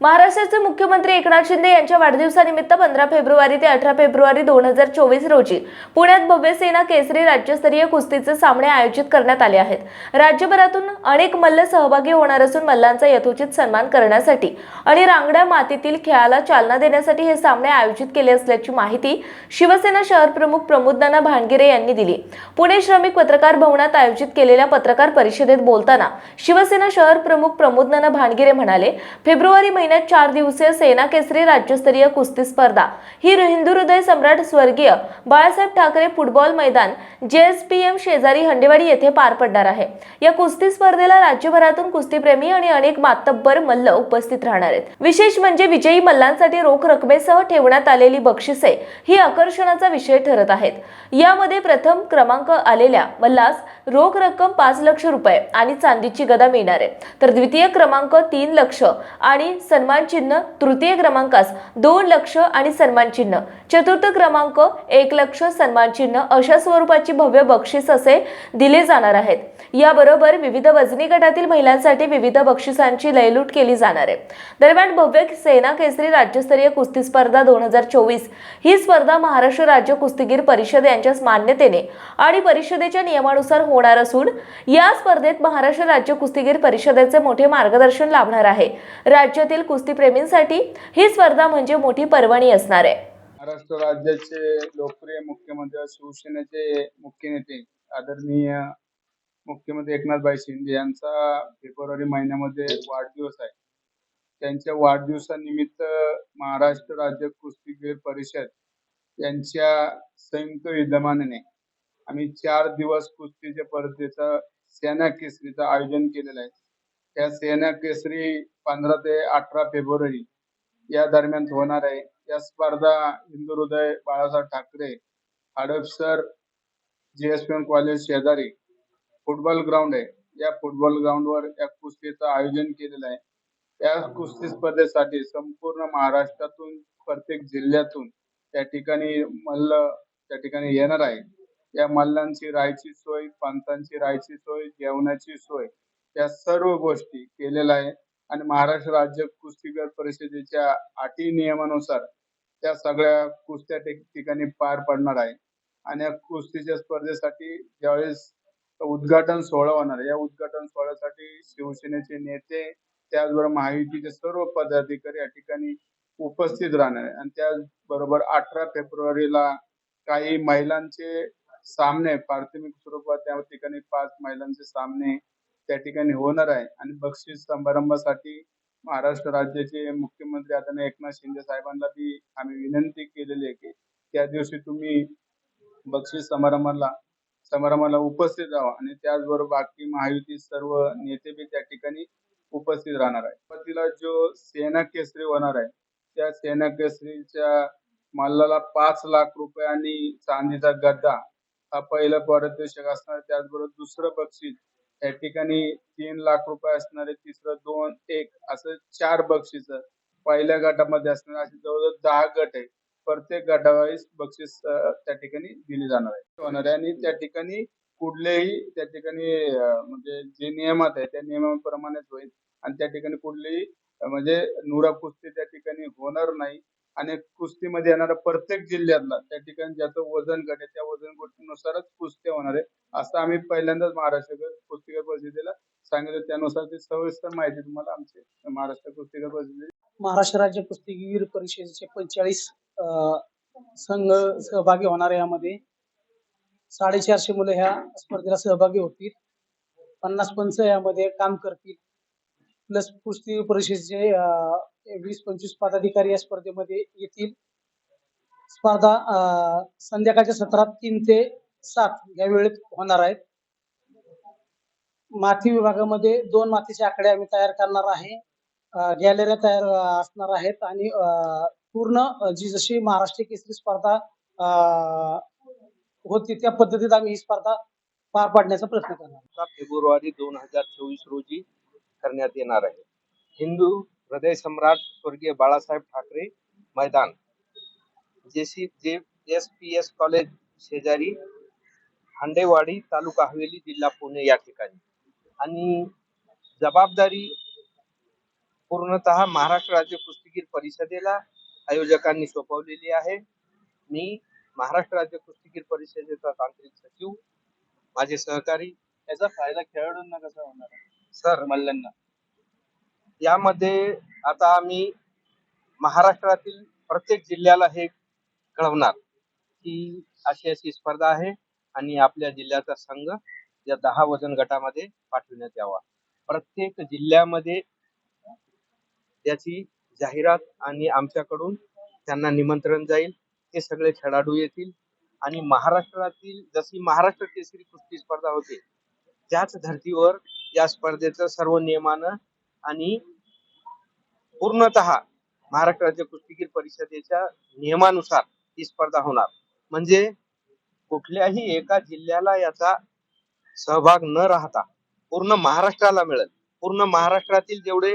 महाराष्ट्राचे मुख्यमंत्री एकनाथ शिंदे यांच्या वाढदिवसानिमित्त 15 फेब्रुवारी ते 18 फेब्रुवारी 2024 रोजी पुण्यात भव्य सेना केसरी राज्यस्तरीय कुस्तीचे सामने आयोजित करण्यात आले आहेत। राज्यभरातून अनेक मल्ल सहभागी होणार असून मल्लांचा यथोचित सन्मान करण्यासाठी आणि रांगड्या मातीतील खेळाला चालना देण्यासाठी हे सामने आयोजित केले असल्याची माहिती शिवसेना शहर प्रमुख प्रमोदनाना भानगिरे यांनी दिली। पुणे श्रमिक पत्रकार भवनात आयोजित केलेल्या पत्रकार परिषदेत बोलताना शिवसेना शहर प्रमुख प्रमोदनाना भानगिरे म्हणाले, फेब्रुवारी 4 दिवसीय सेना केसरी राज्यस्तरीय कुस्ती स्पर्धा ही हिंदू हृदय सम्राट स्वर्गीय बाळासाहेब ठाकरे फुटबॉल मैदान JSPM शेजारी हंडेवाडी येथे पार पडणार आहे। या कुस्ती स्पर्धेला राज्यभरातून कुस्तीप्रेमी आणि अनेक मातब्बर मल्ल उपस्थित राहणार आहेत। विशेष म्हणजे विजयी मल्लांसाठी रोख रकमेसह ठेवण्यात आलेली बक्षिसे ही आकर्षणाचा विषय ठरत आहेत। यामध्ये प्रथम क्रमांक आलेल्या मल्लास रोख रक्कम 5 लाख रुपये आणि चांदीची गदा मिळणार आहे, तर द्वितीय क्रमांक 3 लाख आणि सन्मान चिन्ह, तृतीय क्रमांकास 2 लाख आणि सन्मान चिन्ह, चतुर्थ क्रमांक 1 लाख सन्मान चिन्ह अशा स्वरूपाची भव्य बक्षीस असे दिले जाणार आहेत। याबरोबर विविध वजनी गटातील महिलांसाठी विविध बक्षिसांची लयलूट केली जाणार आहे। दरम्यान भव्य सेना केसरी राज्यस्तरीय कुस्ती स्पर्धा 2024 ही स्पर्धा महाराष्ट्र राज्य कुस्तीगीर परिषद यांच्या मान्यतेने आणि परिषदेच्या नियमानुसार होणार असून या स्पर्धेत महाराष्ट्र राज्य कुस्तीगीर परिषदेचे मोठे मार्गदर्शन लाभणार आहे। राज्यातील कुस्तीप्रेमींसाठी ही स्पर्धा म्हणजे मोठी पर्वणी असणार आहे। महाराष्ट्र राज्याचे लोकप्रिय मुख्यमंत्री शिवसेनेचे मुख्य नेते आदरणीय मुख्यमंत्री एकनाथ शिंदे यांचा फेब्रुवारी महिन्यामध्ये वाढदिवस आहे। त्यांच्या वाढदिवसानिमित्त महाराष्ट्र राज्य कुस्तीगीर परिषद यांच्या संयुक्त विद्यमानाने आम्ही 4 दिवस कुस्तीच्या स्पर्धेचा सेना केसरीचं आयोजन केलेलं आहे। त्या सेना केसरी 15 ते 18 फेब्रुवारी या दरम्यान होणार आहे। या स्पर्धा हिंदू हृदय बाळासाहेब ठाकरे हडपसर JSPM कॉलेज शेजारी फुटबॉल ग्राउंड आहे। या फुटबॉल ग्राउंडवर या कुस्तीचं आयोजन केलेलं आहे। या कुस्ती स्पर्धेसाठी संपूर्ण महाराष्ट्रातून प्रत्येक जिल्ह्यातून त्या ठिकाणी मल्ल त्या ठिकाणी येणार आहे। या मल्लांची राहायची सोय, पंचांची राहायची सोय, जेवणाची सोय या सर्व गोष्टी केलेल्या आहे आणि महाराष्ट्र राज्य कुस्तीगीर परिषदेच्या अटी नियमानुसार त्या सगळ्या कुस्त्या ठिकाणी पार पडणार आहे। आणि या कुस्तीच्या स्पर्धेसाठी ज्यावेळेस उद्घाटन सोहळा होणार आहे, या उद्घाटन सोहळ्यासाठी शिवसेनेचे नेते त्याचबरोबर महायुतीचे सर्व पदाधिकारी या ठिकाणी उपस्थित राहणार आहे। आणि त्याचबरोबर 18 फेब्रुवारीला काही महिलांचे सामने प्राथमिक स्वरूपात त्या ठिकाणी 5 महिलांचे सामने त्या ठिकाणी होणार आहे। आणि बक्षीस समारंभासाठी महाराष्ट्र राज्याचे मुख्यमंत्री आदरणीय एकनाथ शिंदे साहेबांना बी आम्ही विनंती केलेली आहे की त्या दिवशी तुम्ही बक्षीस समारंभाला उपस्थित राहा आणि त्याचबरोबर बाकी महायुती सर्व नेते बी त्या ठिकाणी उपस्थित राहणार आहे। पतीला जो सेना केसरी होणार आहे त्या सेना केसरीच्या मल्लाला 5 लाख रुपये आणि चांदीचा गदा हा पहिला पारितोषिक असणार। त्याचबरोबर दुसरं बक्षीस त्या ठिकाणी 3 लाख रुपये असणार आहे, तिसरं 2, 1 असं 4 बक्षीस पहिल्या गटामध्ये असणार। असे जवळजवळ 10 गट आहे। प्रत्येक गटावाईज बक्षीस त्या ठिकाणी दिली जाणार आहे आणि त्या ठिकाणी कुठलेही त्या ठिकाणी म्हणजे जे नियमात आहे त्या नियमाप्रमाणेच होईल आणि त्या ठिकाणी कुठलीही म्हणजे नुरा कुस्ती त्या ठिकाणी होणार नाही। आणि कुस्तीमध्ये येणारा प्रत्येक जिल्ह्यातला त्या ठिकाणी ज्याचं वजन गट आहे त्या वजन गटानुसारच कुस्ती होणार आहे असं आम्ही पहिल्यांदाच महाराष्ट्र कुस्तीगीर परिषदेला सांगितलं। त्यानुसार ती सविस्तर माहिती तुम्हाला आमचे महाराष्ट्र कुस्तीगीर परिषदेची महाराष्ट्र राज्य कुस्तीगीर परिषदेचे 45 संघ सहभागी होणार आहे। यामध्ये 450 मुलं ह्या स्पर्धेला सहभागी होतील। 50 पंच यामध्ये काम करतील, प्लस कुस्ती परिषदेचे 20-25 पदाधिकारी या स्पर्धेमध्ये येतील। स्पर्धा संध्याकाळच्या सत्रात 3 ते 7 या वेळेत होणार आहेत। माती विभागामध्ये 2 मातीचे आकडे आम्ही तयार करणार आहे, गॅलऱ्या तयार असणार आहेत आणि पूर्ण जी जशी महाराष्ट्र केसरी स्पर्धा होती त्या पद्धतीत आम्ही ही स्पर्धा पार पाडण्याचा प्रयत्न करणार। फेब्रुवारी 2024 रोजी करण्यात येणार आहे। हिंदू हृदय सम्राट स्वर्गीय बाळासाहेब ठाकरे मैदान JSPS कॉलेज शेजारी हंडेवाडी तालुका हवेली जिल्हा पुणे या ठिकाणी। आणि जबाबदारी पूर्णतः महाराष्ट्र राज्य कुस्तीगीर परिषदेला आयोजकांनी सोपवलेली आहे. मी महाराष्ट्र राज्य कुस्तीगीर परिषदेचा तांत्रिक सचिव, माझे सहकारी. याचा फायदा खेळाडूंना कसा होणार आहे? सर, मल्लांना यामध्ये आता आम्ही महाराष्ट्रातील प्रत्येक जिल्ह्याला हे कळवणार की अशी अशी स्पर्धा आहे आणि आपल्या जिल्ह्याचा संघ या 10 वजन गटामध्ये पाठविण्यात यावा. प्रत्येक जिल्ह्यामध्ये याची जाहिरात आणि आमच्याकडून त्यांना निमंत्रण जाईल. ते सगळे खेळाडू येतील आणि महाराष्ट्रातील जशी महाराष्ट्र केसरी कुस्ती स्पर्धा होते त्याच धर्तीवर या स्पर्धेचं सर्व नियमानं आणि पूर्णतः महाराष्ट्र राज्य कुस्तीगीर परिषदेच्या नियमानुसार ही स्पर्धा होणार. म्हणजे कुठल्याही एका जिल्ह्याला याचा सहभाग न राहता पूर्ण महाराष्ट्राला मिळेल. पूर्ण महाराष्ट्रातील जेवढे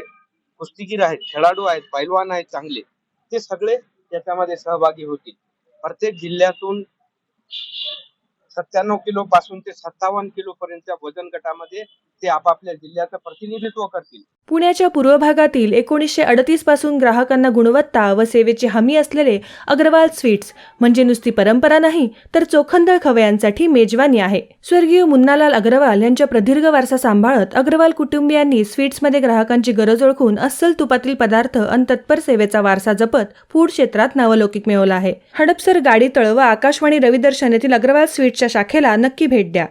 कुस्तीगीर आहेत, खेळाडू आहेत, पैलवान आहेत चांगले, ते सगळे याच्यामध्ये सहभागी होतील. प्रत्येक जिल्ह्यातून 97 किलो पासून ते 57 किलो पर्यंतच्या वजन गटामध्ये ते आपापल्या जिल्ह्याचं प्रतिनिधित्व करतील. पुण्याच्या पूर्व भागातील 1938 पासून ग्राहकांना गुणवत्ता व सेवेची हमी असलेले अग्रवाल स्वीट्स म्हणजे नुसती परंपरा नाही तर चोखंदळ खवयांसाठी मेजवानी आहे. स्वर्गीय मुन्नालाल अग्रवाल यांच्या प्रदीर्घ वारसा सांभाळत अग्रवाल कुटुंबियांनी स्वीट्समध्ये ग्राहकांची गरज ओळखून अस्सल तुपातील पदार्थ आणि तत्पर सेवेचा वारसा जपत फूड क्षेत्रात नावलौकिक मिळवला आहे. हडपसर गाडी तळ व आकाशवाणी रविदर्शन येथील अग्रवाल स्वीट्सच्या शाखेला नक्की भेट द्या.